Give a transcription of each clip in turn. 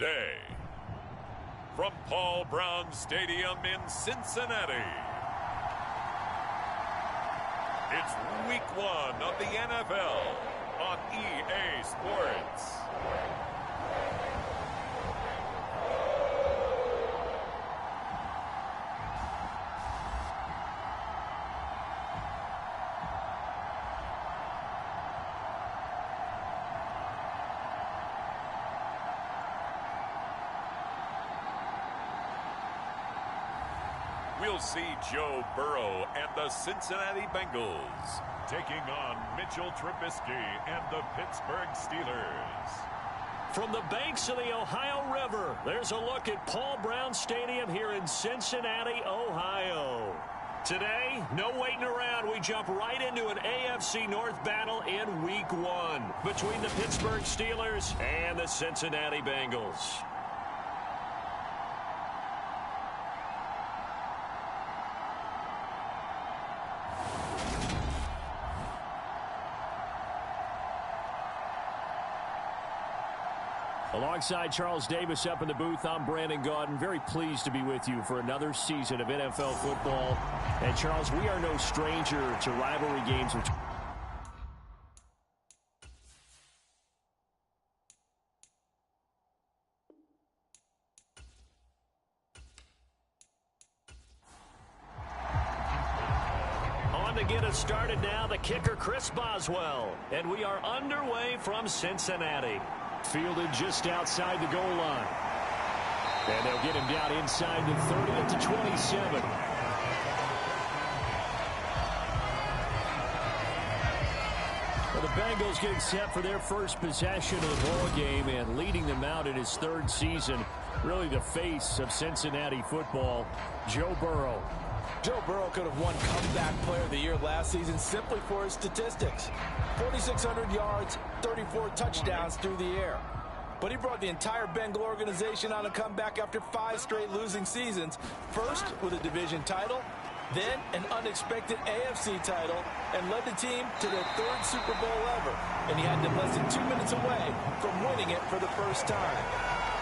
today. From Paul Brown Stadium in Cincinnati, it's Week 1 of the NFL on EA Sports. We'll see Joe Burrow and the Cincinnati Bengals taking on Mitchell Trubisky and the Pittsburgh Steelers. From the banks of the Ohio River, there's a look at Paul Brown Stadium here in Cincinnati, Ohio. Today, no waiting around. We jump right into an AFC North battle in Week 1 between the Pittsburgh Steelers and the Cincinnati Bengals. Alongside Charles Davis up in the booth, I'm Brandon Gaudin. Very pleased to be with you for another season of NFL football. And Charles, we are no stranger to rivalry games. On to get us started now, the kicker Chris Boswell. And we are underway from Cincinnati. Fielded just outside the goal line. And they'll get him down inside the 30 at the 27. Well, the Bengals getting set for their first possession of the ball game and leading them out in his third season. Really the face of Cincinnati football, Joe Burrow. Joe Burrow could have won Comeback Player of the Year last season simply for his statistics. 4,600 yards, 34 touchdowns through the air. But he brought the entire Bengal organization on a comeback after 5 straight losing seasons. First with a division title, then an unexpected AFC title, and led the team to their 3rd Super Bowl ever. And he had them less than 2 minutes away from winning it for the first time.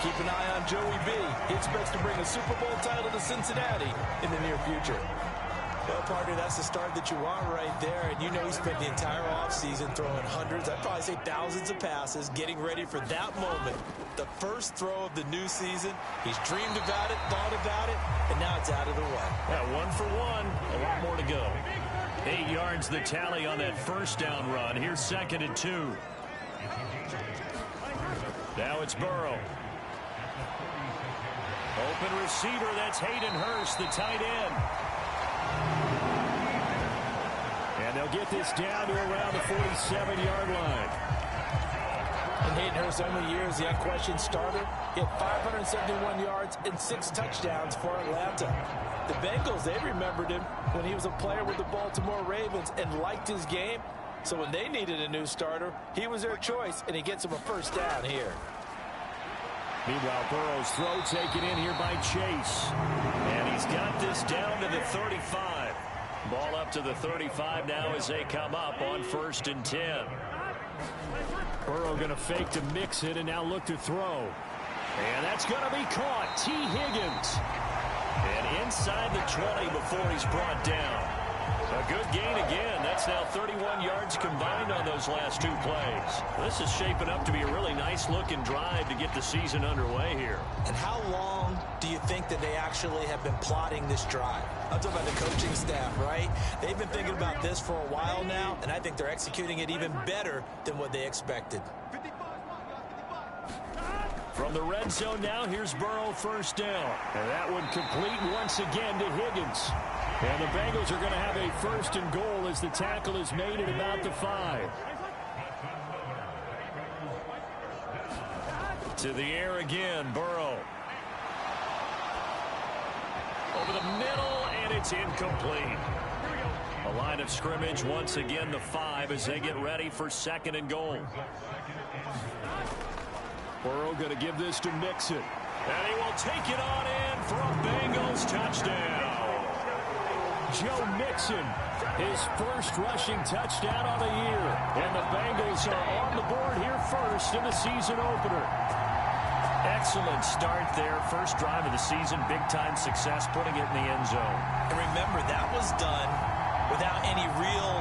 Keep an eye on Joey B. He expects to bring a Super Bowl title to Cincinnati in the near future. Well, partner, that's the start that you want right there. And you know he spent the entire offseason throwing hundreds, I'd probably say thousands of passes, getting ready for that moment. The first throw of the new season. He's dreamed about it, thought about it, and now it's out of the way. Yeah, 1 for 1, a lot more to go. 8 yards the tally on that first down run. Here's 2nd and 2. Now it's Burrow. Open receiver, that's Hayden Hurst, the tight end. And they'll get this down to around the 47-yard line. In Hayden Hurst's only year as the unquestioned starter, he had 571 yards and 6 touchdowns for Atlanta. The Bengals, they remembered him when he was a player with the Baltimore Ravens and liked his game. So when they needed a new starter, he was their choice, and he gets them a first down here. Meanwhile, Burrow's throw taken in here by Chase. And he's got this down to the 35. Ball up to the 35 now as they come up on 1st and 10. Burrow going to fake to mix it and now look to throw. And that's going to be caught. T. Higgins. And inside the 20 before he's brought down. A good gain again. That's now 31 yards combined on those last 2 plays. This is shaping up to be a really nice-looking drive to get the season underway here. And how long do you think that they actually have been plotting this drive? I'm talking about the coaching staff, right? They've been thinking about this for a while now, and I think they're executing it even better than what they expected. From the red zone now, here's Burrow, first down. And that one complete once again to Higgins. And the Bengals are going to have a 1st and goal as the tackle is made at about the 5. To the air again, Burrow. Over the middle, and it's incomplete. A line of scrimmage, once again the 5 as they get ready for 2nd and goal. Burrow going to give this to Mixon. And he will take it on in for a Bengals touchdown. Joe Mixon, his first rushing touchdown on the year. And the Bengals are on the board here first in the season opener. Excellent start there. First drive of the season. Big-time success putting it in the end zone. And remember, that was done without any real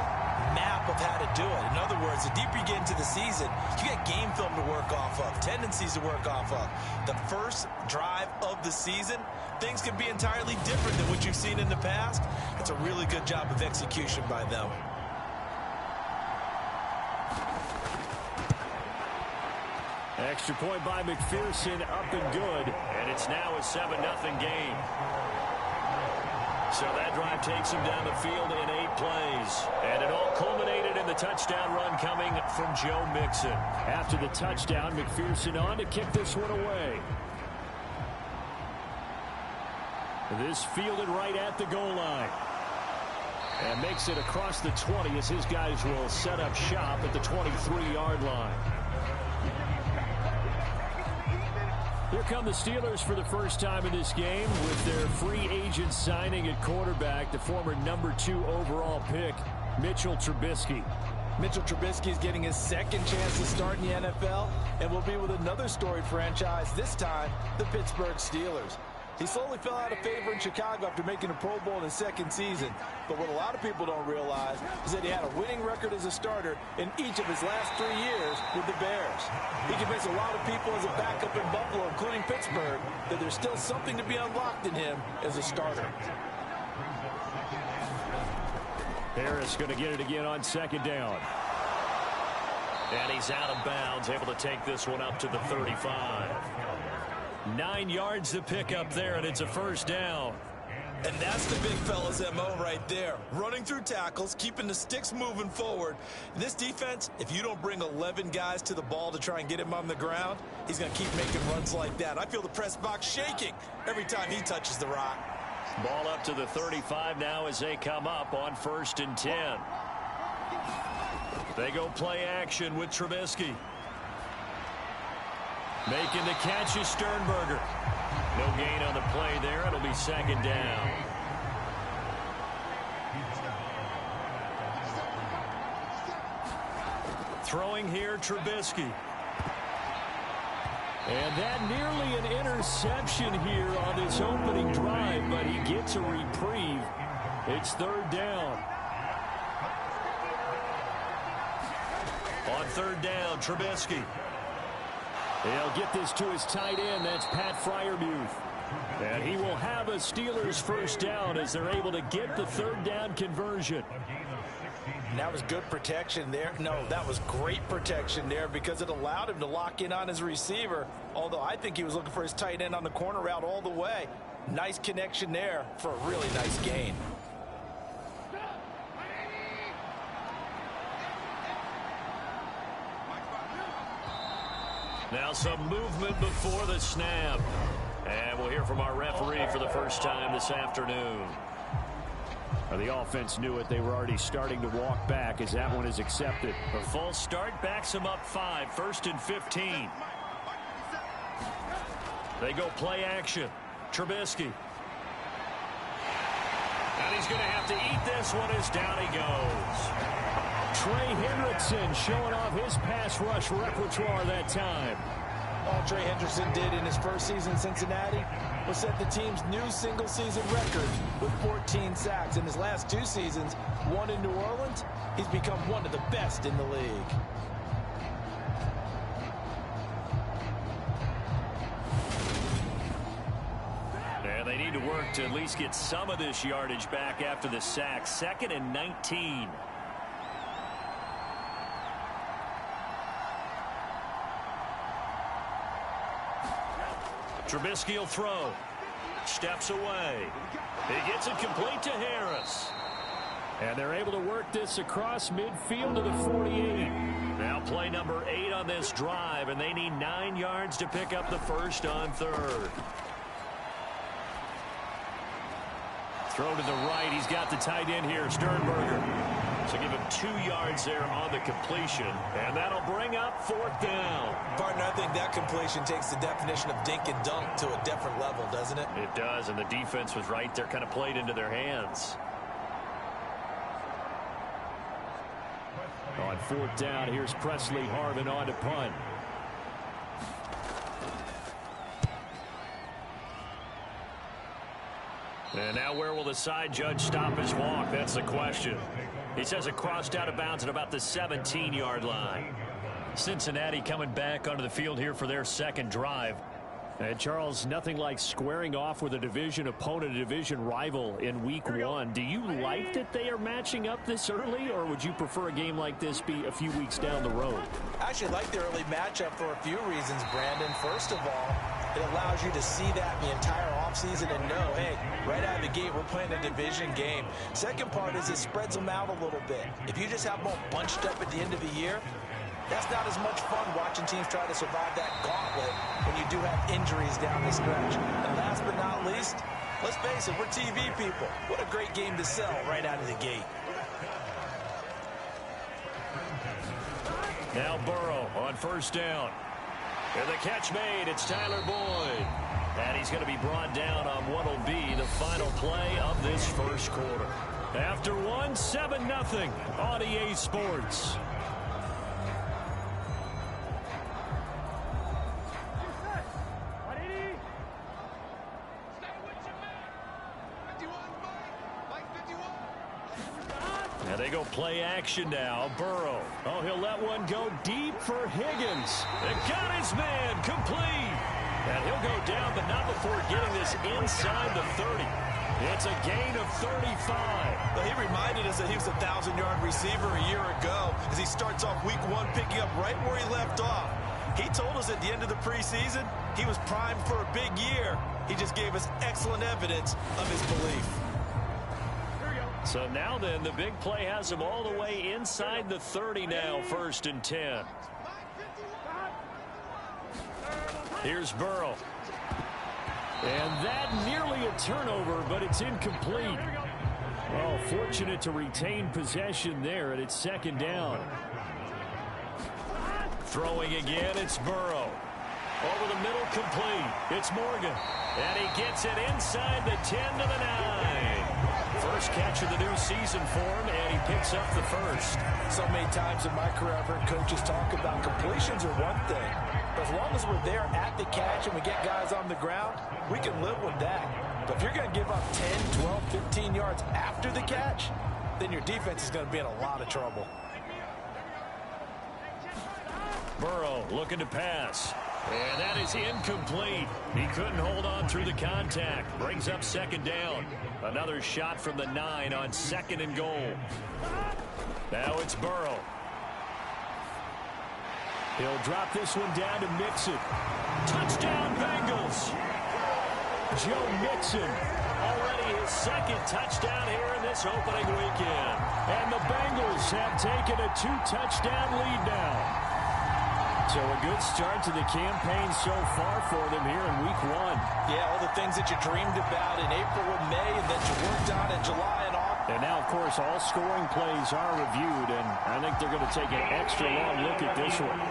map of how to do it. In other words, the deeper you get into the season, you get game film to work off of, tendencies to work off of. The first drive of the season, things can be entirely different than what you've seen in the past. It's a really good job of execution by them. Extra point by McPherson, up and good. And it's now a 7-0 game. So that drive takes him down the field in 8 plays. And it all culminated in the touchdown run coming from Joe Mixon. After the touchdown, McPherson on to kick this one away. This fielded right at the goal line. And makes it across the 20 as his guys will set up shop at the 23-yard line. Here come the Steelers for the first time in this game with their free agent signing at quarterback, the former number 2 overall pick, Mitchell Trubisky. Mitchell Trubisky is getting his second chance to start in the NFL and will be with another storied franchise, this time the Pittsburgh Steelers. He slowly fell out of favor in Chicago after making a Pro Bowl in his second season. But what a lot of people don't realize is that he had a winning record as a starter in each of his last 3 years with the Bears. He convinced a lot of people as a backup in Buffalo, including Pittsburgh, that there's still something to be unlocked in him as a starter. Harris going to get it again on second down. And he's out of bounds, able to take this one up to the 35. 9 yards to pick up there, and it's a first down. And that's the big fella's MO right there. Running through tackles, keeping the sticks moving forward. This defense, if you don't bring 11 guys to the ball to try and get him on the ground, he's going to keep making runs like that. I feel the press box shaking every time he touches the rock. Ball up to the 35 now as they come up on 1st and 10. They go play action with Trubisky. Making the catch is Sternberger. No gain on the play there. It'll be second down. Throwing here, Trubisky. And that nearly an interception here on this opening drive, but he gets a reprieve. It's 3rd down. On 3rd down, Trubisky. He'll get this to his tight end. That's Pat Freiermuth. And he will have a Steelers first down as they're able to get the 3rd down conversion. And that was good protection there. No, that was great protection there because it allowed him to lock in on his receiver. Although I think he was looking for his tight end on the corner route all the way. Nice connection there for a really nice gain. Now some movement before the snap. And we'll hear from our referee for the first time this afternoon. The offense knew it. They were already starting to walk back as that one is accepted. A false start backs them up 5. 1st and 15. They go play action. Trubisky. And he's going to have to eat this one as down he goes. Trey Hendrickson showing off his pass rush repertoire that time. All Trey Hendrickson did in his first season in Cincinnati was set the team's new single-season record with 14 sacks. In his last 2 seasons, 1 in New Orleans, he's become one of the best in the league. And they need to work to at least get some of this yardage back after the sack. 2nd and 19. Trubisky will throw. Steps away. He gets it complete to Harris. And they're able to work this across midfield to the 48. Now play number 8 on this drive, and they need 9 yards to pick up the first on 3rd. Throw to the right. He's got the tight end here, Sternberger. So give him 2 yards there on the completion. And that'll bring up 4th down. Partner, I think that completion takes the definition of dink and dunk to a different level, doesn't it? It does, and the defense was right there, kind of played into their hands. On 4th down, here's Presley Harvin on to punt. And now where will the side judge stop his walk? That's the question. He says it crossed out of bounds at about the 17-yard line. Cincinnati coming back onto the field here for their second drive. And Charles, nothing like squaring off with a division opponent, a division rival in week one. Do you like that they are matching up this early, or would you prefer a game like this be a few weeks down the road? I actually like the early matchup for a few reasons, Brandon. First of all, it allows you to see that the entire offseason and know, hey, right out of the gate, we're playing a division game. Second part is it spreads them out a little bit. If you just have them all bunched up at the end of the year, that's not as much fun watching teams try to survive that gauntlet when you do have injuries down the stretch. And last but not least, let's face it, we're TV people. What a great game to sell right out of the gate. Now Burrow on first down. And the catch made. It's Tyler Boyd. And he's going to be brought down on what will be the final play of this first quarter. After one, 7-0 on EA Sports. And they go play action now. Burrow. Oh, he'll let one go deep for Higgins. It got his man complete. And he'll go down, but not before getting this inside the 30. It's a gain of 35. Well, he reminded us that he was a 1,000-yard receiver a year ago as he starts off week one picking up right where he left off. He told us at the end of the preseason he was primed for a big year. He just gave us excellent evidence of his belief. So now then, the big play has him all the way inside the 30 now, 1st and 10. Here's Burrow. And that nearly a turnover, but it's incomplete. Oh, fortunate to retain possession there, and it's 2nd down. Throwing again, it's Burrow. Over the middle, complete. It's Morgan. And he gets it inside the 10 to the 9. First catch of the new season for him, and he picks up the first. So many times in my career, I've heard coaches talk about completions are one thing. But as long as we're there at the catch and we get guys on the ground, we can live with that. But if you're going to give up 10, 12, 15 yards after the catch, then your defense is going to be in a lot of trouble. Burrow looking to pass. And that is incomplete. He couldn't hold on through the contact. Brings up 2nd down. Another shot from the 9 on 2nd and goal. Now it's Burrow. He'll drop this one down to Mixon. Touchdown, Bengals. Joe Mixon. Already his 2nd touchdown here in this opening weekend. And the Bengals have taken a 2-touchdown lead now. So a good start to the campaign so far for them here in week one. Yeah, all the things that you dreamed about in April and May and that you worked on in July and August. And now, of course, all scoring plays are reviewed, and I think they're going to take an extra long look at this one.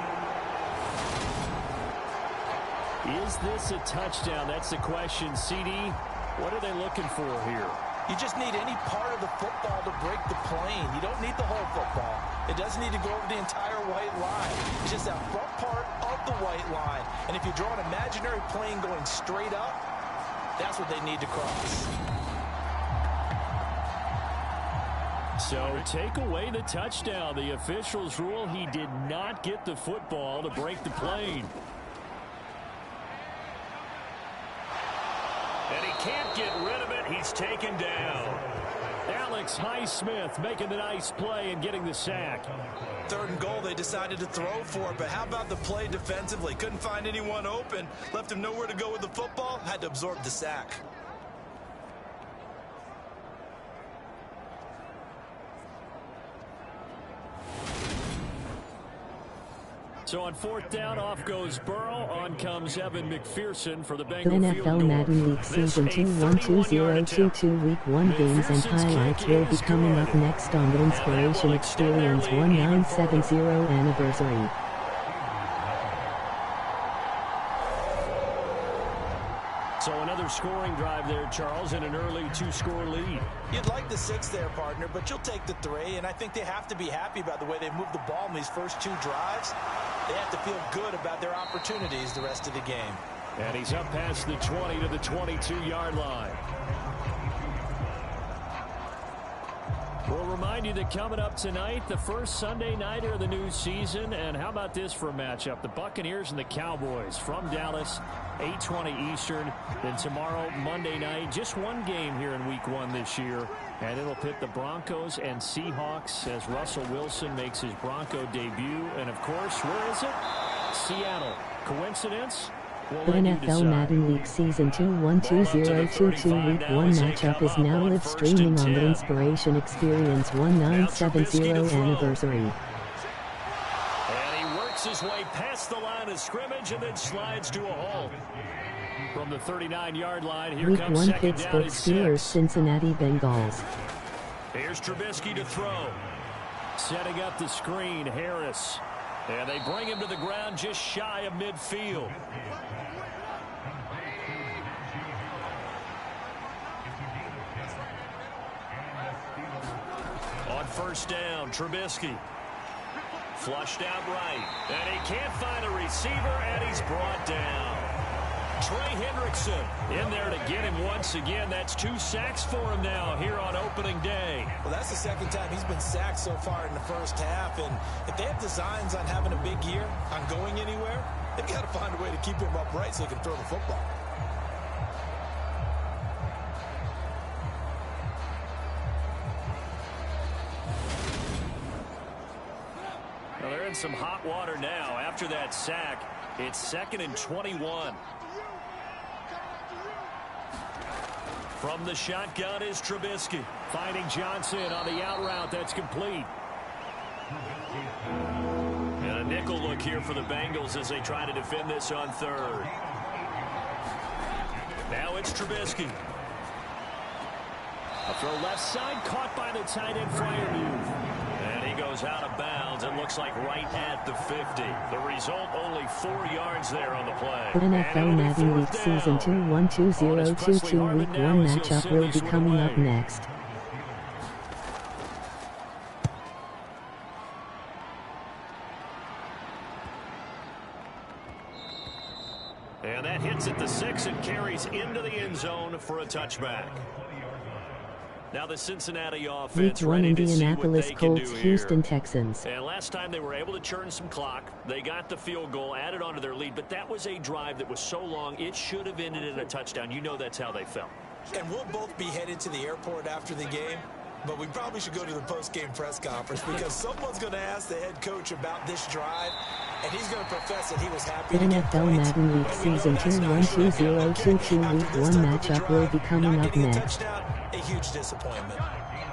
Is this a touchdown? That's the question. CD, what are they looking for here? You just need any part of the football to break the plane. You don't need the whole football. It doesn't need to go over the entire white line. It's just that front part of the white line. And if you draw an imaginary plane going straight up, that's what they need to cross. So take away the touchdown. The officials rule he did not get the football to break the plane. And he can't get rid of it. He's taken down. Alex Highsmith making the nice play and getting the sack. 3rd and goal, they decided to throw for it, but how about the play defensively? Couldn't find anyone open, left him nowhere to go with the football, had to absorb the sack. So on 4th down, off goes Burrow. On comes Evan McPherson for the Bengals. The NFL Madden League Season 212022 Week 1 games and highlights will be coming up next on the Inspiration Experience 1970 anniversary. So another scoring drive there, Charles, and an early 2-score lead. You'd like the 6 there, partner, but you'll take the 3, and I think they have to be happy about the way they've moved the ball in these first 2 drives. They have to feel good about their opportunities the rest of the game. And he's up past the 20 to the 22-yard line. We'll remind you that coming up tonight, the first Sunday nighter of the new season. And how about this for a matchup? The Buccaneers and the Cowboys from Dallas, 8:20 Eastern. Then tomorrow, Monday night, just one game here in Week 1 this year. And it'll pit the Broncos and Seahawks as Russell Wilson makes his Bronco debut. And, of course, where is it? Seattle. Coincidence? The NFL Madden League Season 212022 Week 1 matchup is now live streaming on the Inspiration Experience 1970 anniversary. And he works his way past the line of scrimmage and then slides to a halt. From the 39-yard line, here Week comes 1 second Pittsburgh down and Steelers 6. Cincinnati Bengals. Here's Trubisky to throw. Setting up the screen, Harris. And they bring him to the ground just shy of midfield. On first down, Trubisky. Flushed out right. And he can't find a receiver, and he's brought down. Trey Hendrickson in there to get him once again. That's 2 sacks for him now here on opening day. Well, that's the second time he's been sacked so far in the first half. And if they have designs on having a big year, on going anywhere, they've got to find a way to keep him upright so he can throw the football. Well, they're in some hot water now. After that sack, it's 2nd and 21. From the shotgun is Trubisky. Finding Johnson on the out route. That's complete. And a nickel look here for the Bengals as they try to defend this on third. Now it's Trubisky. A throw left side, caught by the tight end Freiermuth. And he goes out of bounds. It looks like right at the 50. The result, only 4 yards there on the play. The NFL Madden League Season 212022 Week 1 matchup will be coming up next. And that hits at the 6 and carries into the end zone for a touchback. Now the Cincinnati offense Week 1 ready to see what Indianapolis they can Colts do Houston here. Texans. And last time they were able to churn some clock. They got the field goal, added onto their lead, but that was a drive that was so long it should have ended in a touchdown. You know that's how they felt. And we'll both be headed to the airport after the game, but we probably should go to the post-game press conference because someone's going to ask the head coach about this drive, and he's going to profess that he was happy The to get NFL points. Madden League Season 212022 Week 1 matchup will be coming up next. A huge disappointment.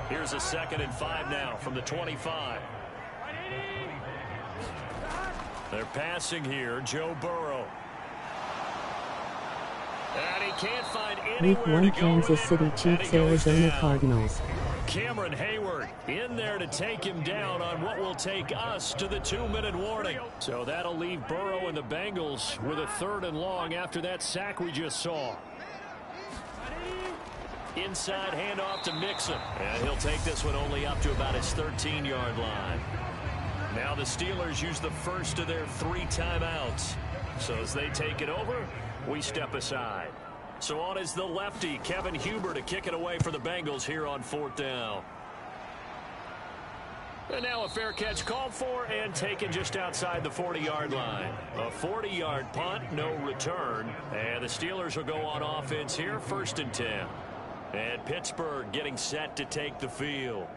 Here's a 2nd and 5 now from the 25. They're passing here, Joe Burrow. And he can't find Week anywhere 1 to go Kansas with it, City and Chiefs he goes Arizona down. Cardinals. Cameron Hayward in there to take him down on what will take us to the 2-minute warning. So that'll leave Burrow and the Bengals with a 3rd and long after that sack we just saw. Inside handoff to Mixon. And he'll take this one only up to about his 13-yard line. Now the Steelers use the first of their 3 timeouts. So as they take it over, we step aside. So on is the lefty, Kevin Huber, to kick it away for the Bengals here on 4th down. And now a fair catch called for and taken just outside the 40-yard line. A 40-yard punt, no return. And the Steelers will go on offense here, 1st and 10. And Pittsburgh getting set to take the field.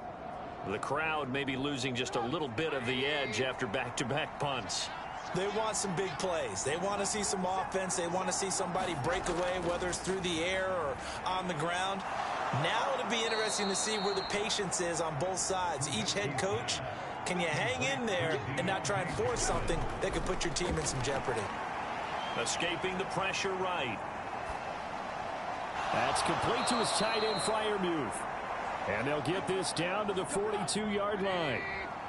The crowd may be losing just a little bit of the edge after back-to-back punts. They want some big plays. They want to see some offense. They want to see somebody break away, whether it's through the air or on the ground. Now it'll be interesting to see where the patience is on both sides. Each head coach, can you hang in there and not try and force something that could put your team in some jeopardy? Escaping the pressure right. That's complete to his tight end, Freiermuth. And they'll get this down to the 42-yard line.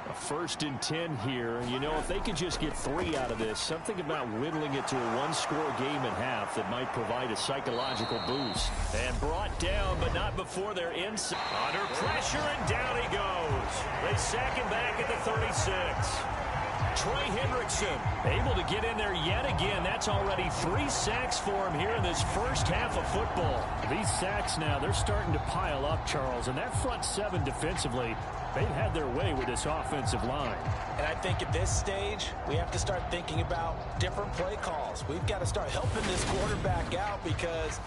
A 1st and 10 here. And, you know, if they could just get 3 out of this, something about whittling it to a 1-score game at half that might provide a psychological boost. And brought down, but not before they're inside. Under pressure, and down he goes. They sack him back at the 36. Trey Hendrickson able to get in there yet again. That's already 3 sacks for him here in this first half of football. These sacks now, they're starting to pile up, Charles. And that front seven defensively, they've had their way with this offensive line. And I think at this stage, we have to start thinking about different play calls. We've got to start helping this quarterback out because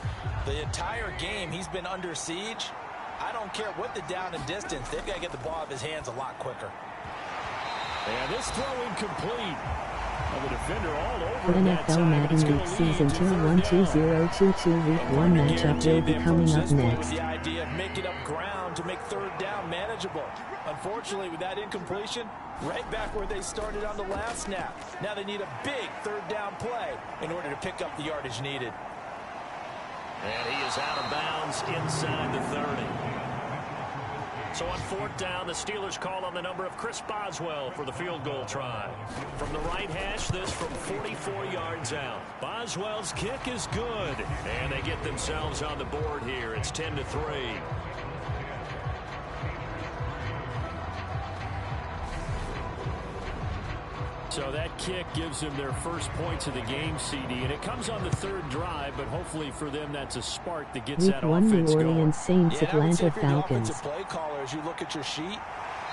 the entire game he's been under siege. I don't care what the down and distance. They've got to get the ball out of his hands a lot quicker. And this throw incomplete. The defender all over NFL Madden League Season 2 12022 Week 1 matchup will be coming up next. The idea of making up ground to make third down manageable. Unfortunately, with that incompletion, right back where they started on the last snap. Now they need a big third down play in order to pick up the yardage needed. And he is out of bounds inside the 30. So on 4th down, the Steelers call on the number of Chris Boswell for the field goal try. From the right hash, this from 44 yards out. Boswell's kick is good. And they get themselves on the board here. It's 10-3. So that kick gives them their first points of the game, CD, and it comes on the 3rd drive, but hopefully for them that's a spark that gets Week that 1 offense New going. Orleans Saints Atlanta The Falcons. offensive play caller, as you look at your sheet,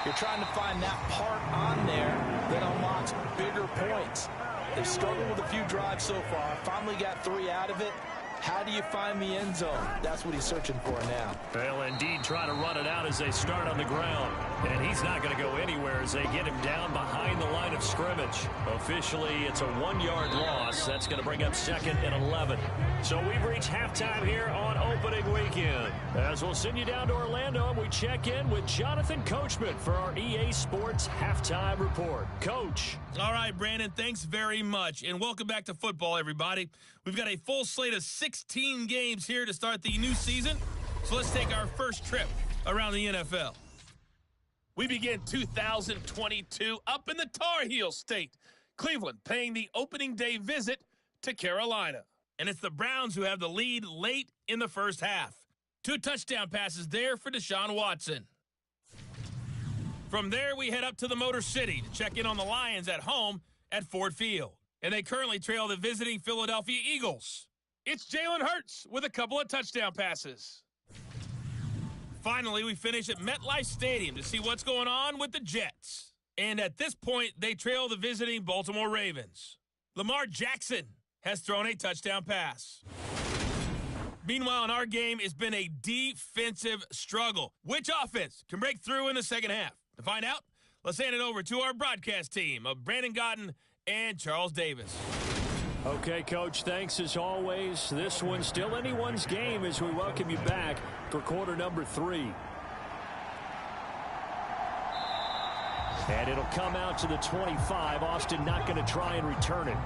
you're trying to find that part on there that unlocks bigger points. They've struggled with a few drives so far. Finally got 3 out of it. How do you find the end zone? That's what he's searching for now. They'll indeed try to run it out as they start on the ground. And he's not going to go anywhere as they get him down behind the line of scrimmage. Officially, it's a 1-yard loss. That's going to bring up 2nd and 11. So we've reached halftime here on opening weekend. As we'll send you down to Orlando, and we check in with Jonathan Coachman for our EA Sports Halftime Report. Coach. All right, Brandon, thanks very much. And welcome back to football, everybody. We've got a full slate of 16 games here to start the new season. So let's take our first trip around the NFL. We begin 2022 up in the Tar Heel state. Cleveland paying the opening day visit to Carolina. And it's the Browns who have the lead late in the first half. 2 touchdown passes there for Deshaun Watson. From there, we head up to the Motor City to check in on the Lions at home at Ford Field. And they currently trail the visiting Philadelphia Eagles. It's Jalen Hurts with a couple of touchdown passes. Finally, we finish at MetLife Stadium to see what's going on with the Jets. And at this point, they trail the visiting Baltimore Ravens. Lamar Jackson has thrown a touchdown pass. Meanwhile, in our game, it's been a defensive struggle. Which offense can break through in the second half? To find out, let's hand it over to our broadcast team of Brandon Gotten and Charles Davis. Okay, Coach, thanks as always. This one's still anyone's game as we welcome you back for quarter number 3. And it'll come out to the 25. Austin not going to try and return it.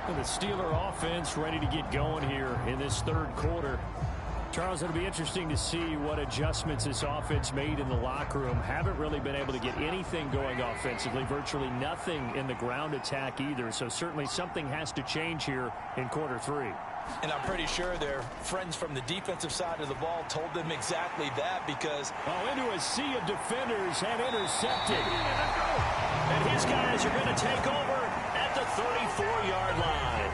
And the Steeler offense ready to get going here in this 3rd quarter. Charles, it'll be interesting to see what adjustments this offense made in the locker room. Haven't really been able to get anything going offensively, virtually nothing in the ground attack either. So certainly something has to change here in quarter 3. And I'm pretty sure their friends from the defensive side of the ball told them exactly that because... into a sea of defenders and intercepted. And his guys are going to take over at the 34-yard line.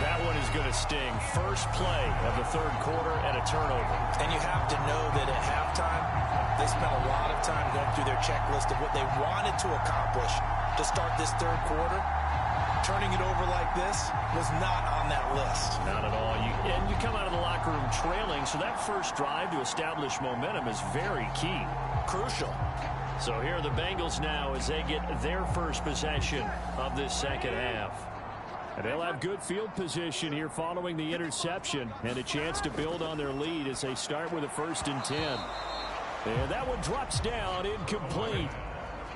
That one is going to sting. First play of the 3rd quarter and a turnover. And you have to know that at halftime, they spent a lot of time going through their checklist of what they wanted to accomplish to start this 3rd quarter. Turning it over like this was not on that list. Not at all. And you come out of the locker room trailing, so that first drive to establish momentum is very key. Crucial. So here are the Bengals now as they get their first possession of this second half. And they'll have good field position here following the interception and a chance to build on their lead as they start with a 1st and 10. And that one drops down, incomplete.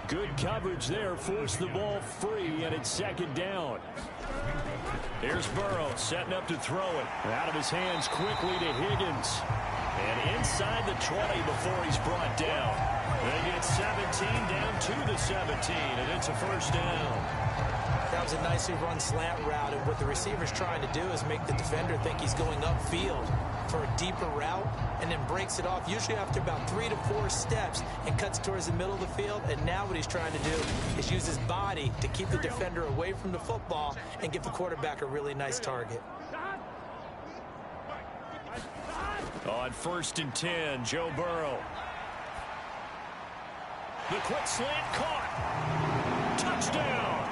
Good coverage there, forced the ball free, and it's 2nd down. Here's Burrow setting up to throw it. Out of his hands quickly to Higgins. And inside the 20 before he's brought down. They get 17 down to the 17, and it's a 1st down. That was a nicely run slant route, and what the receiver's trying to do is make the defender think he's going upfield. for a deeper route and then breaks it off, usually after about 3 to 4 steps, and cuts towards the middle of the field. And now what he's trying to do is use his body to keep the defender away from the football and give the quarterback a really nice target. On 1st and 10, Joe Burrow. The quick slant caught. Touchdown.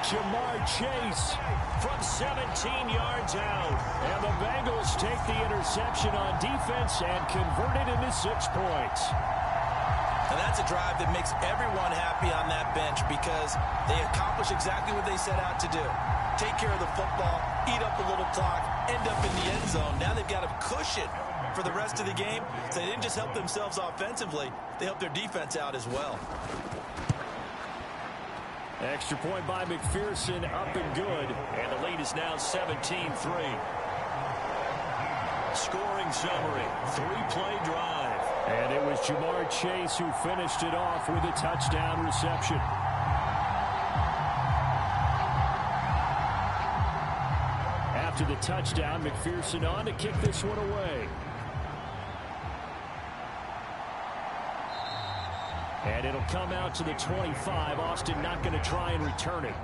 Jamar Chase from 17 yards out. And the Bengals take the interception on defense and convert it into 6 points. And that's a drive that makes everyone happy on that bench because they accomplish exactly what they set out to do. Take care of the football, eat up a little clock, end up in the end zone. Now they've got a cushion for the rest of the game. So they didn't just help themselves offensively, they helped their defense out as well. Extra point by McPherson, up and good. And the lead is now 17-3. Scoring summary, 3-play drive. And it was Jamar Chase who finished it off with a touchdown reception. After the touchdown, McPherson on to kick this one away. And it'll come out to the 25. Austin not going to try and return it.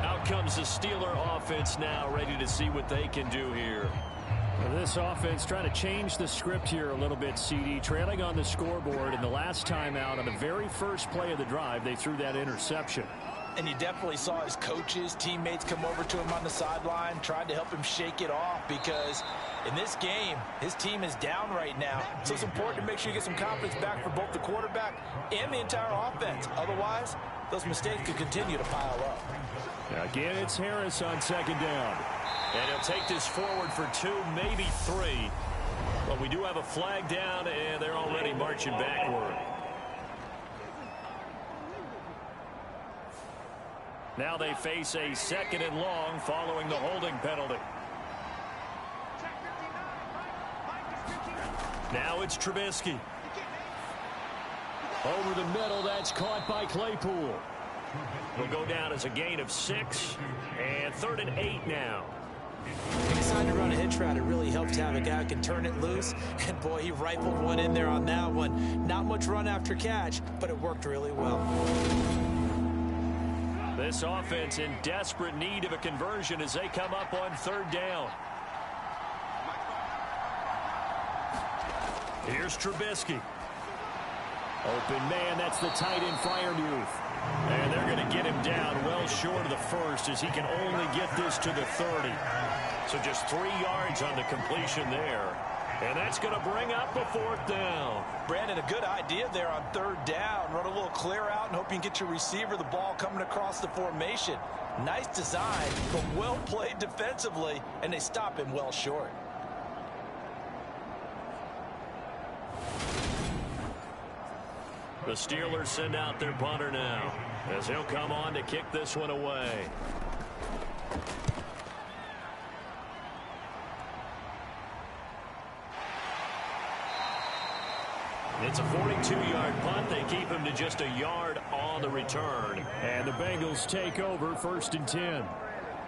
Out comes the Steeler offense now, ready to see what they can do here. Well, this offense trying to change the script here a little bit, CD. Trailing on the scoreboard, and the last time out on the very first play of the drive, they threw that interception. And you definitely saw his coaches, teammates come over to him on the sideline, trying to help him shake it off because in this game, his team is down right now. So it's important to make sure you get some confidence back for both the quarterback and the entire offense. Otherwise, those mistakes could continue to pile up. Again, it's Harris on 2nd down. And he'll take this forward for 2, maybe 3. But we do have a flag down, and they're already marching backward. Now they face a 2nd and long following the holding penalty. Now it's Trubisky. Over the middle, that's caught by Claypool. Will go down as a gain of 6, and 3rd and 8 now. He decided to run a hitch route. It really helped to have a guy who can turn it loose. And, boy, he rifled one in there on that one. Not much run after catch, but it worked really well. This offense in desperate need of a conversion as they come up on 3rd down. Here's Trubisky. Open man, that's the tight end Freiermuth. And they're going to get him down well short of the 1st as he can only get this to the 30. So just 3 yards on the completion there. And that's going to bring up a 4th down. Brandon, a good idea there on 3rd down. Run a little clear out and hope you can get your receiver the ball coming across the formation. Nice design, but well played defensively, and they stop him well short. The Steelers send out their punter now as he'll come on to kick this one away. It's a 42-yard punt. They keep him to just a yard on the return. And the Bengals take over 1st and 10.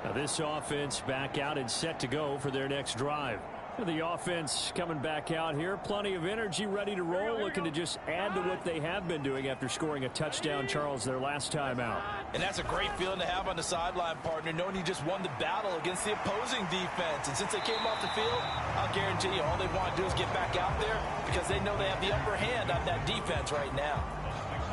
Now this offense back out and set to go for their next drive. The offense coming back out here. Plenty of energy, ready to roll, looking to just add to what they have been doing after scoring a touchdown, Charles, their last time out. And that's a great feeling to have on the sideline, partner, knowing you just won the battle against the opposing defense. And since they came off the field, I'll guarantee you all they want to do is get back out there because they know they have the upper hand on that defense right now.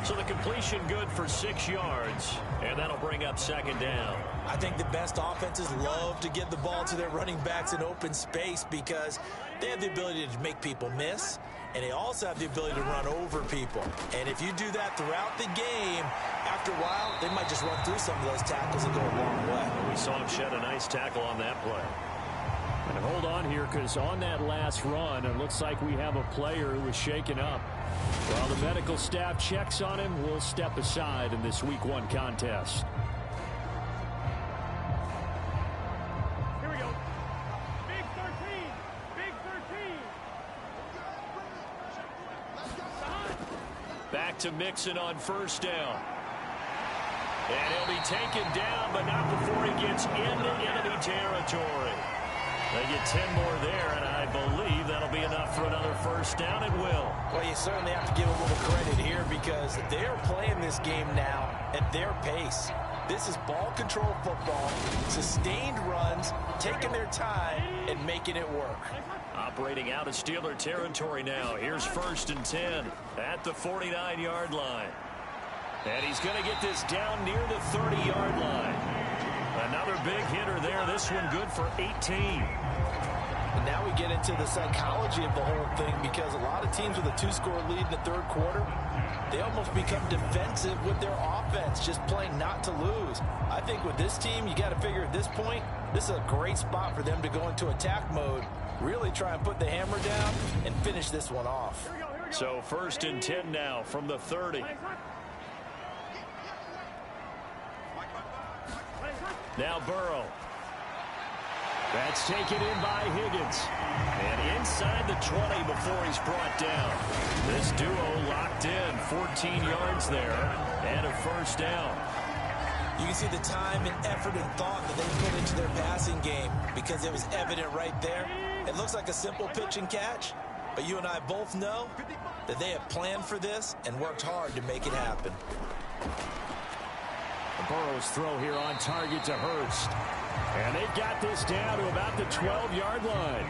So the completion good for 6 yards, and that'll bring up 2nd down. I think the best offenses love to give the ball to their running backs in open space because they have the ability to make people miss, and they also have the ability to run over people. And if you do that throughout the game, after a while, they might just run through some of those tackles and go a long way. We saw him shed a nice tackle on that play. And hold on here because on that last run, it looks like we have a player who was shaken up. While the medical staff checks on him, we'll step aside in this Week 1 contest. Here we go. Big 13. Big 13. Back to Mixon on 1st down. And he'll be taken down, but not before he gets into enemy territory. They get 10 more there, and I believe that'll be enough for another first down. It will. Well, you certainly have to give a little credit here because they're playing this game now at their pace. This is ball control football, sustained runs, taking their time, and making it work. Operating out of Steeler territory now. Here's 1st and 10 at the 49-yard line. And he's going to get this down near the 30-yard line. Another big hitter there. This one good for 18. And now we get into the psychology of the whole thing because a lot of teams with a 2-score lead in the third quarter, they almost become defensive with their offense, just playing not to lose. I think with this team, you got to figure at this point, this is a great spot for them to go into attack mode, really try and put the hammer down and finish this one off. So 1st and 10 now from the 30. Now Burrow. That's taken in by Higgins. And inside the 20 before he's brought down. This duo locked in. 14 yards there and a first down. You can see the time and effort and thought that they put into their passing game because it was evident right there. It looks like a simple pitch and catch, but you and I both know that they have planned for this and worked hard to make it happen. Burrow's throw here on target to Hurst. And they've got this down to about the 12-yard line.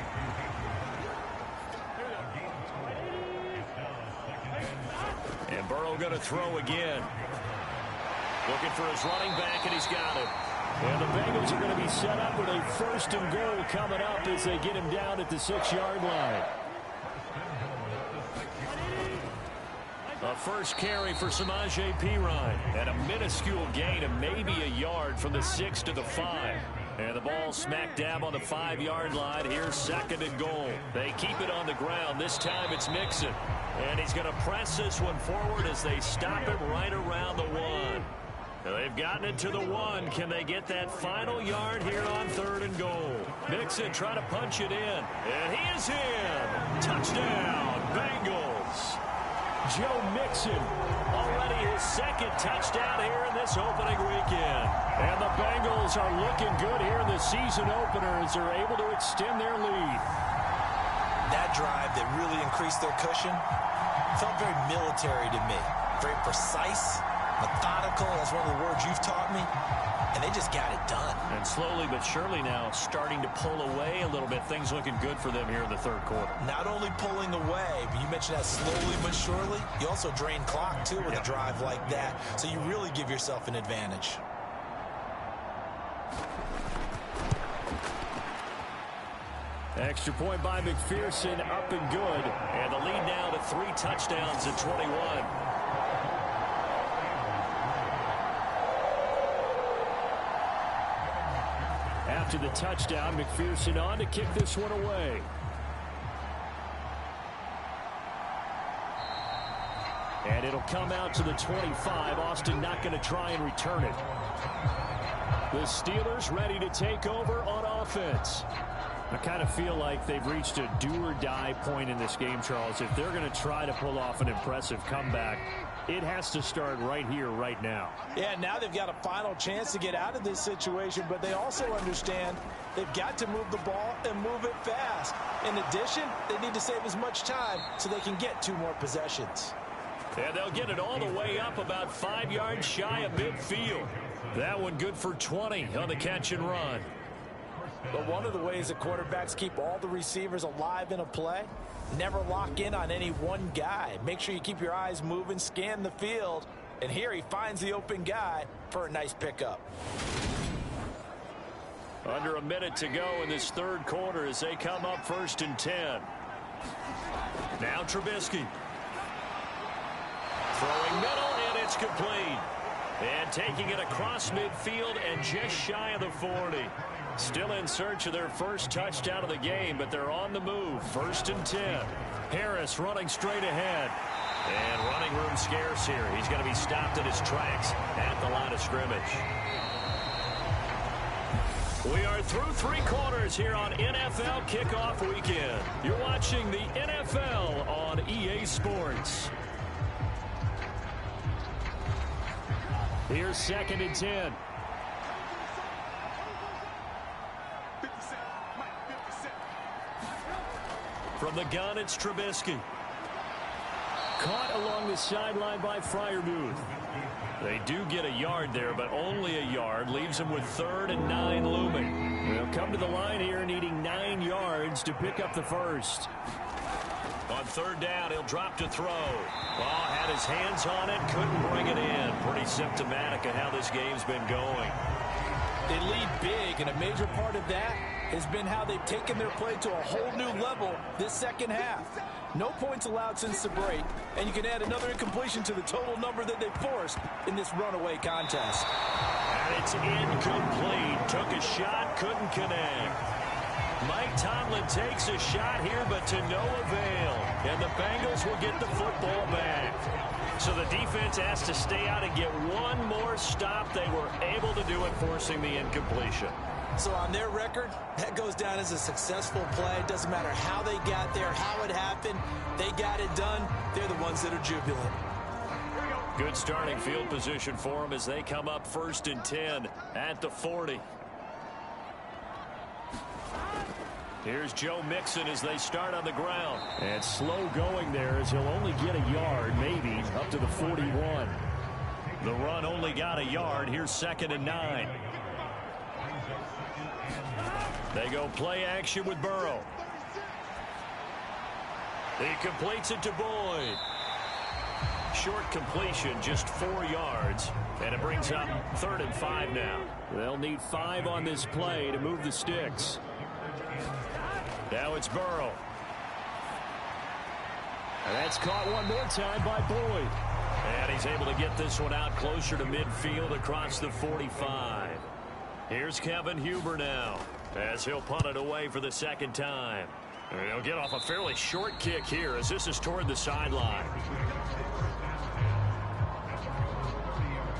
And Burrow going to throw again. Looking for his running back, and he's got it. And the Bengals are going to be set up with a 1st and goal coming up as they get him down at the 6-yard line. A first carry for Samaje Perine. And a minuscule gain of maybe a yard from the 6 to the 5. And the ball smack dab on the 5-yard line. Here's 2nd and goal. They keep it on the ground. This time it's Mixon. And he's going to press this one forward as they stop him right around the 1. They've gotten it to the 1. Can they get that final yard here on 3rd and goal? Mixon trying to punch it in. And he is in. Touchdown, Bengals. Joe Mixon, already his 2nd touchdown here in this opening weekend. And the Bengals are looking good here in the season opener as they're able to extend their lead. That drive that really increased their cushion felt very military to me. Very precise, methodical, that's one of the words you've taught me. And they just got it done. And slowly but surely now starting to pull away a little bit. Things looking good for them here in the 3rd quarter. Not only pulling away, but you mentioned that slowly but surely. You also drain clock, too, with a drive like that. So you really give yourself an advantage. Extra point by McPherson, up and good. And the lead now to 3 touchdowns at 21. After the touchdown, McPherson on to kick this one away. And it'll come out to the 25. Austin not going to try and return it. The Steelers ready to take over on offense. I kind of feel like they've reached a do-or-die point in this game, Charles. If they're going to try to pull off an impressive comeback, it has to start right here, right now. Yeah, now they've got a final chance to get out of this situation, but they also understand they've got to move the ball and move it fast. In addition, they need to save as much time so they can get 2 more possessions. And they'll get it all the way up about 5 yards shy of midfield. That one good for 20 on the catch and run. But one of the ways that quarterbacks keep all the receivers alive in a play, never lock in on any one guy. Make sure you keep your eyes moving, scan the field, and here he finds the open guy for a nice pickup. Under a minute to go in this 3rd quarter as they come up 1st and 10. Now Trubisky. Throwing middle, and it's complete. And taking it across midfield and just shy of the 40. Still in search of their first touchdown of the game, but they're on the move. 1st and 10. Harris running straight ahead. And running room scarce here. He's going to be stopped in his tracks at the line of scrimmage. We are through 3 quarters here on NFL Kickoff Weekend. You're watching the NFL on EA Sports. Here's 2nd and 10. From the gun, it's Trubisky. Caught along the sideline by Freiermuth. They do get a yard there, but only a yard. Leaves them with 3rd and 9 looming. They'll come to the line here needing 9 yards to pick up the first. On 3rd down, he'll drop to throw. Ball had his hands on it, couldn't bring it in. Pretty symptomatic of how this game's been going. They lead big, and a major part of that has been how they've taken their play to a whole new level this second half. No points allowed since the break, and you can add another incompletion to the total number that they forced in this runaway contest. And it's incomplete. Took a shot, couldn't connect. Mike Tomlin takes a shot here, but to no avail. And the Bengals will get the football back. So the defense has to stay out and get one more stop. They were able to do it, forcing the incompletion. So on their record, that goes down as a successful play. It doesn't matter how they got there, how it happened. They got it done. They're the ones that are jubilant. Good starting field position for them as they come up 1st and 10 at the 40. Here's Joe Mixon as they start on the ground. And slow going there as he'll only get a yard, maybe, up to the 41. The run only got a yard. Here's 2nd and 9. They go play action with Burrow. He completes it to Boyd. Short completion, just 4 yards. And it brings up 3rd and 5 now. They'll need 5 on this play to move the sticks. Now it's Burrow. And that's caught one more time by Boyd. And he's able to get this one out closer to midfield across the 45. Here's Kevin Huber now as he'll punt it away for the 2nd time. And he'll get off a fairly short kick here as this is toward the sideline.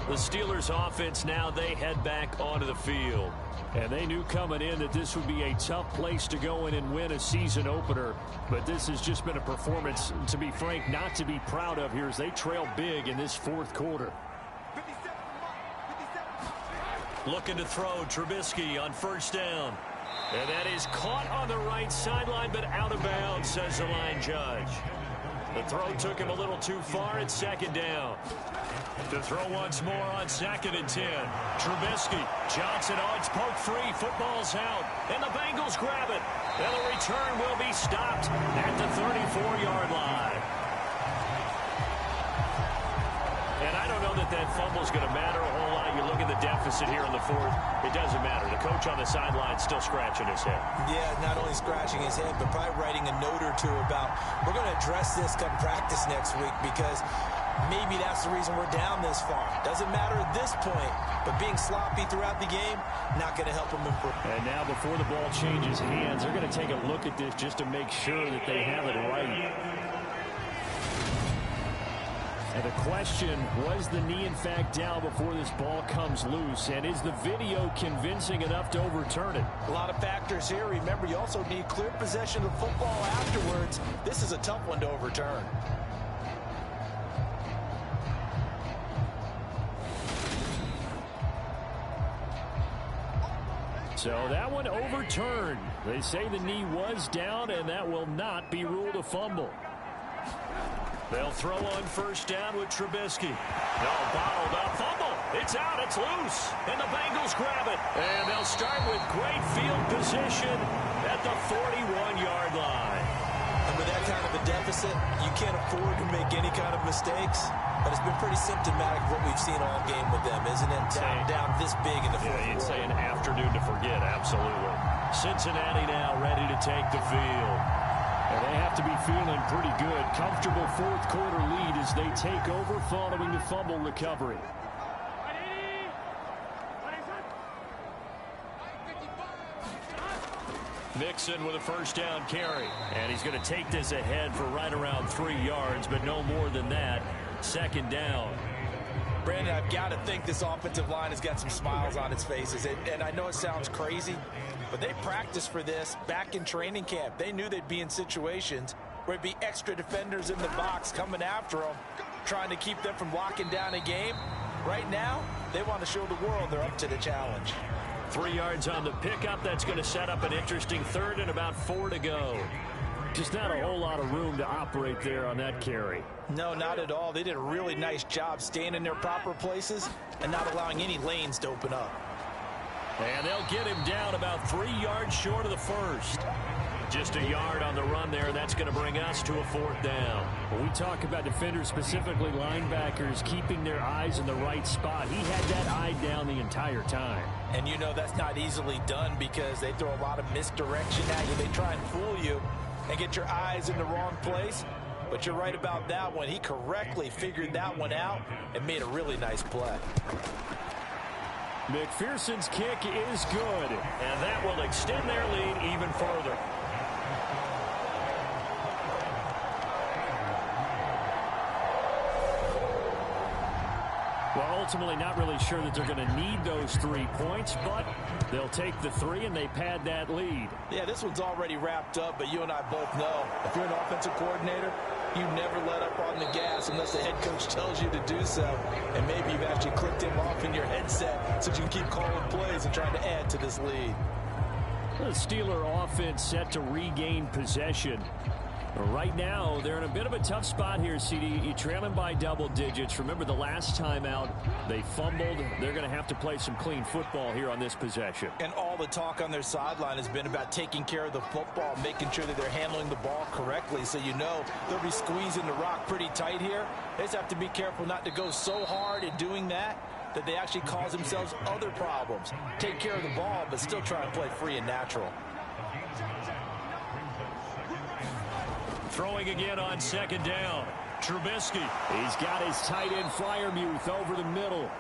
The Steelers offense now, they head back onto the field. And they knew coming in that this would be a tough place to go in and win a season opener. But this has just been a performance, to be frank, not to be proud of here as they trail big in this 4th quarter. Looking to throw, Trubisky on 1st down. And that is caught on the right sideline, but out of bounds, says the line judge. The throw took him a little too far at 2nd down. To throw once more on 2nd and 10. Trubisky, Johnson, it's poked free, football's out, and the Bengals grab it. And the return will be stopped at the 34-yard line. And I don't know that fumble's going to matter a whole lot. You look at the deficit here in the 4th, it doesn't matter. The coach on the sideline still scratching his head. Yeah, not only scratching his head, but probably writing a note or two about, we're going to address this come practice next week because maybe that's the reason we're down this far. Doesn't matter at this point, but being sloppy throughout the game, not going to help them improve. And now before the ball changes hands, they're going to take a look at this just to make sure that they have it right. And the question, was the knee in fact down before this ball comes loose? And is the video convincing enough to overturn it? A lot of factors here. Remember, you also need clear possession of football afterwards. This is a tough one to overturn. So that one overturned. They say the knee was down, and that will not be ruled a fumble. They'll throw on 1st down with Trubisky. No, bottled up. Fumble. It's out. It's loose. And the Bengals grab it. And they'll start with great field position at the 41-yard line. And with that kind of a deficit, you can't afford to make any kind of mistakes. But it's been pretty symptomatic of what we've seen all game with them, isn't it? Down this big in the 4th quarter. You'd say an afternoon to forget. Absolutely. Cincinnati now ready to take the field. And they have to be feeling pretty good. Comfortable 4th quarter lead as they take over following the fumble recovery. Mixon with a 1st down carry. And he's going to take this ahead for right around 3 yards, but no more than that. 2nd down. Brandon, I've got to think this offensive line has got some smiles on its faces. And I know it sounds crazy, but they practiced for this back in training camp. They knew they'd be in situations where it'd be extra defenders in the box coming after them, trying to keep them from locking down a game. Right now, they want to show the world they're up to the challenge. 3 yards on the pickup. That's going to set up an interesting 3rd and about 4 to go. Just not a whole lot of room to operate there on that carry. No, not at all. They did a really nice job staying in their proper places and not allowing any lanes to open up. And they'll get him down about 3 yards short of the first. Just a yard on the run there. That's going to bring us to a 4th down. When we talk about defenders, specifically linebackers, keeping their eyes in the right spot, he had that eye down the entire time. And you know that's not easily done because they throw a lot of misdirection at you. They try and fool you and get your eyes in the wrong place. But you're right about that one. He correctly figured that one out and made a really nice play. McPherson's kick is good. And that will extend their lead even further. Well, ultimately not really sure that they're going to need those 3 points, but they'll take the 3 and they pad that lead. Yeah, this one's already wrapped up, but you and I both know if you're an offensive coordinator, you never let up on the gas unless the head coach tells you to do so. And maybe you've actually clicked him off in your headset so you can keep calling plays and trying to add to this lead. The Steeler offense set to regain possession. Right now, they're in a bit of a tough spot here, CD. You're trailing by double digits. Remember the last time out, they fumbled. They're going to have to play some clean football here on this possession. And all the talk on their sideline has been about taking care of the football, making sure that they're handling the ball correctly. So you know they'll be squeezing the rock pretty tight here. They just have to be careful not to go so hard in doing that they actually cause themselves other problems. Take care of the ball, but still try and play free and natural. Throwing again on 2nd down. Trubisky. He's got his tight end Freiermuth over the middle.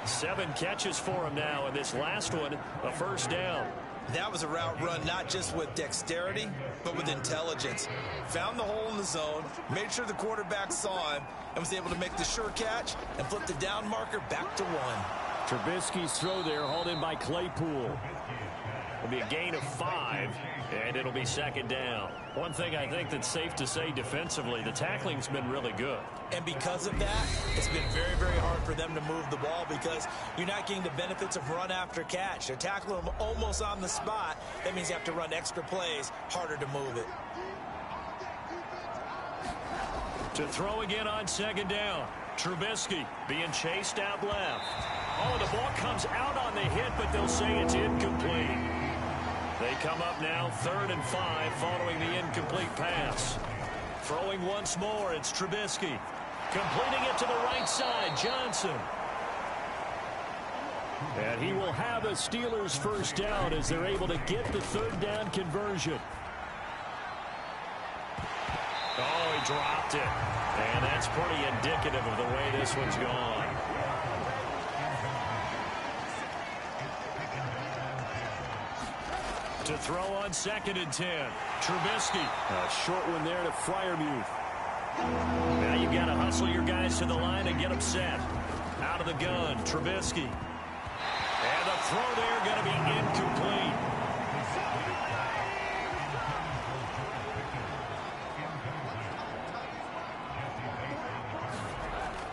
7 catches for him now, and this last one, a 1st down. That was a route run not just with dexterity, but with intelligence. Found the hole in the zone, made sure the quarterback saw him, and was able to make the sure catch and flip the down marker back to 1. Trubisky's throw there hauled in by Claypool. It'll be a gain of 5, and it'll be 2nd down. One thing I think that's safe to say defensively, the tackling's been really good. And because of that, it's been very, very hard for them to move the ball because you're not getting the benefits of run after catch. They're tackling them almost on the spot. That means you have to run extra plays, harder to move it. To throw again on 2nd down. Trubisky being chased out left. Oh, the ball comes out on the hit, but they'll say it's incomplete. They come up now 3rd and 5 following the incomplete pass. Throwing once more, it's Trubisky. Completing it to the right side, Johnson. And he will have a Steelers 1st down as they're able to get the 3rd down conversion. Oh, he dropped it. And that's pretty indicative of the way this one's gone. To throw on 2nd and 10. Trubisky. A short one there to Freiermuth. Now you've got to hustle your guys to the line and get them set. Out of the gun, Trubisky. And the throw there going to be incomplete.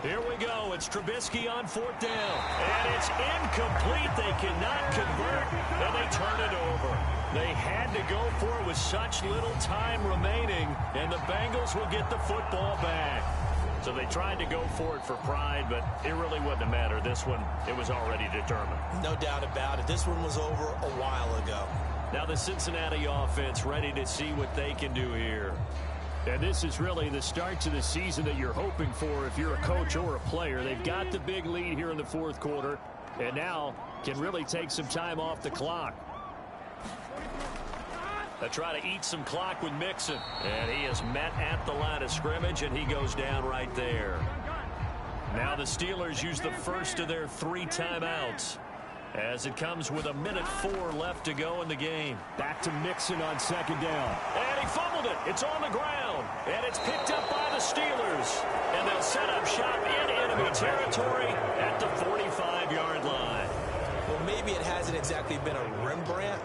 Here we go. It's Trubisky on 4th down. And it's incomplete. They cannot convert, and they turn it over. They had to go for it with such little time remaining, and the Bengals will get the football back. So they tried to go for it for pride, but it really wouldn't have mattered. This one, it was already determined. No doubt about it. This one was over a while ago. Now the Cincinnati offense ready to see what they can do here. And this is really the start to the season that you're hoping for if you're a coach or a player. They've got the big lead here in the 4th quarter, and now can really take some time off the clock. They try to eat some clock with Mixon. And he is met at the line of scrimmage, and he goes down right there. Now the Steelers use the first of their 3 timeouts as it comes with 1:04 left to go in the game. Back to Mixon on 2nd down. And he fumbled it. It's on the ground. And it's picked up by the Steelers. And they'll set up shop in enemy territory at the 45-yard line. Well, maybe it hasn't exactly been a Rembrandt,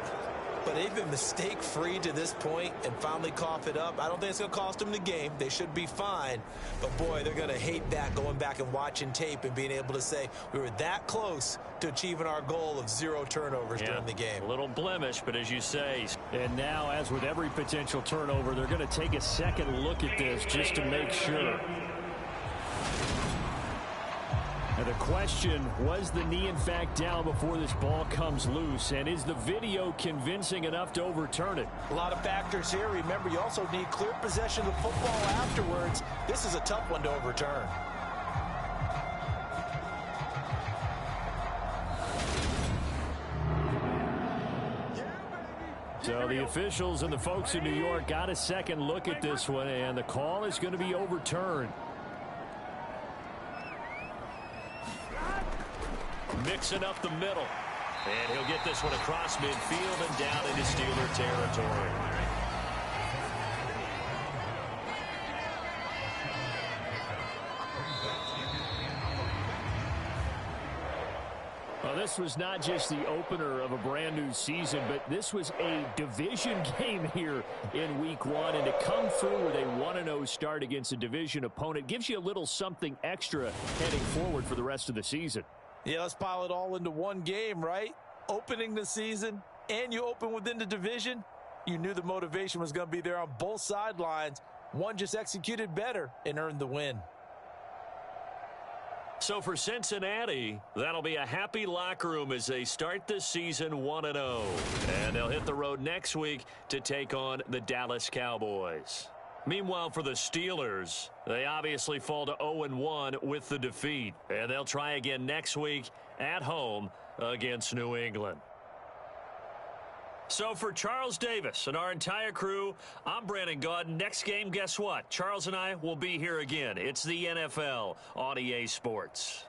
But they've been mistake-free to this point and finally cough it up. I don't think it's going to cost them the game. They should be fine. But, boy, they're going to hate that going back and watching tape and being able to say we were that close to achieving our goal of 0 turnovers during the game. A little blemish, but as you say. And now, as with every potential turnover, they're going to take a second look at this just to make sure. And the question, was the knee in fact down before this ball comes loose? And is the video convincing enough to overturn it? A lot of factors here. Remember, you also need clear possession of the football afterwards. This is a tough one to overturn. So the officials and the folks in New York got a second look at this one, and the call is going to be overturned. Mixing up the middle. And he'll get this one across midfield and down into Steeler territory. Well, this was not just the opener of a brand new season, but this was a division game here in week 1. And to come through with a 1-0 start against a division opponent gives you a little something extra heading forward for the rest of the season. Yeah, let's pile it all into one game, right? Opening the season, and you open within the division. You knew the motivation was going to be there on both sidelines. One just executed better and earned the win. So for Cincinnati, that'll be a happy locker room as they start this season 1-0. And they'll hit the road next week to take on the Dallas Cowboys. Meanwhile, for the Steelers, they obviously fall to 0-1 with the defeat. And they'll try again next week at home against New England. So for Charles Davis and our entire crew, I'm Brandon Gaudin. Next game, guess what? Charles and I will be here again. It's the NFL on EA Sports.